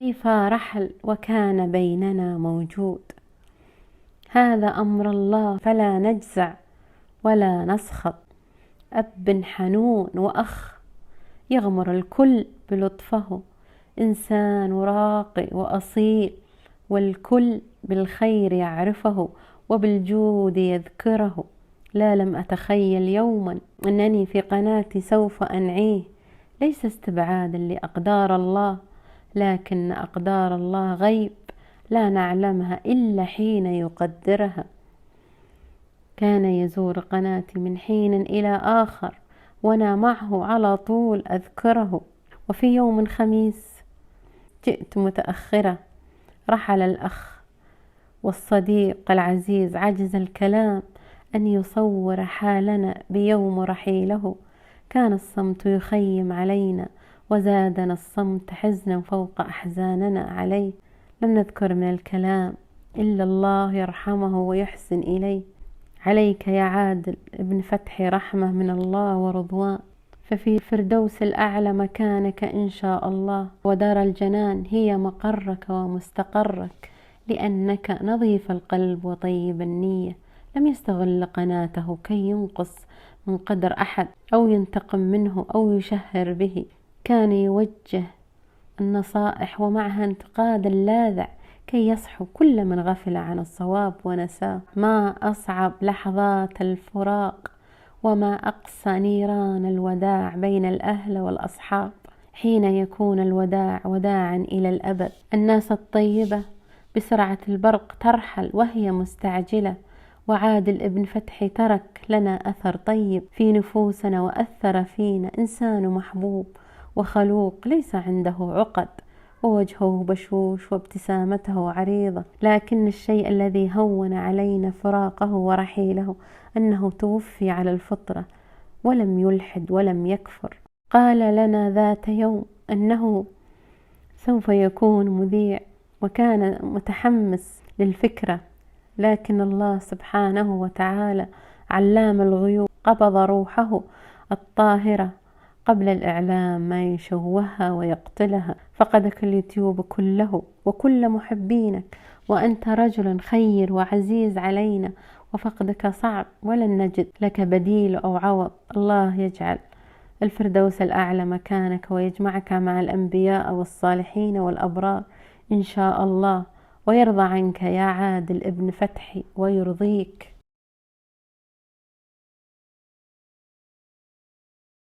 كيف رحل وكان بيننا موجود. هذا أمر الله فلا نجزع ولا نسخط. أب حنون وأخ يغمر الكل بلطفه، إنسان راقي وأصيل والكل بالخير يعرفه وبالجود يذكره. لا لم أتخيل يوما أنني في قناتي سوف أنعيه، ليس استبعادا لأقدار الله، لكن أقدار الله غيب لا نعلمها إلا حين يقدرها. كان يزور قناتي من حين إلى آخر وأنا معه على طول أذكره. وفي يوم خميس جئت متأخرة، رحل الأخ والصديق العزيز، عجز الكلام أن يصور حالنا بيوم رحيله. كان الصمت يخيم علينا وزادنا الصمت حزنا فوق أحزاننا عليه. لم نذكر من الكلام إلا الله يرحمه ويحسن إليه. عليك يا عادل ابن فتحي رحمة من الله ورضوان، ففي الفردوس الأعلى مكانك إن شاء الله، ودار الجنان هي مقرك ومستقرك، لأنك نظيف القلب وطيب النية. لم يستغل قناته كي ينقص من قدر أحد أو ينتقم منه أو يشهر به. كان يوجه النصائح ومعها انتقاد لاذع كي يصحو كل من غفل عن الصواب ونساه. ما أصعب لحظات الفراق وما أقسى نيران الوداع بين الأهل والأصحاب، حين يكون الوداع وداعا إلى الأبد. الناس الطيبة بسرعة البرق ترحل وهي مستعجلة، وعادل ابن فتحي ترك لنا أثر طيب في نفوسنا وأثر فينا. إنسان محبوب وخلوق ليس عنده عقد، ووجهه بشوش وابتسامته عريضة، لكن الشيء الذي هون علينا فراقه ورحيله أنه توفي على الفطرة ولم يلحد ولم يكفر. قال لنا ذات يوم أنه سوف يكون مذيع، وكان متحمس للفكرة، لكن الله سبحانه وتعالى علام الغيوب قبض روحه الطاهرة قبل الإعلام ما يشوهها ويقتلها. فقدك اليوتيوب كله وكل محبينك، وأنت رجل خير وعزيز علينا، وفقدك صعب ولن نجد لك بديل أو عوض. الله يجعل الفردوس الأعلى مكانك ويجمعك مع الأنبياء والصالحين والأبرار إن شاء الله، ويرضى عنك يا عادل ابن فتحي ويرضيك.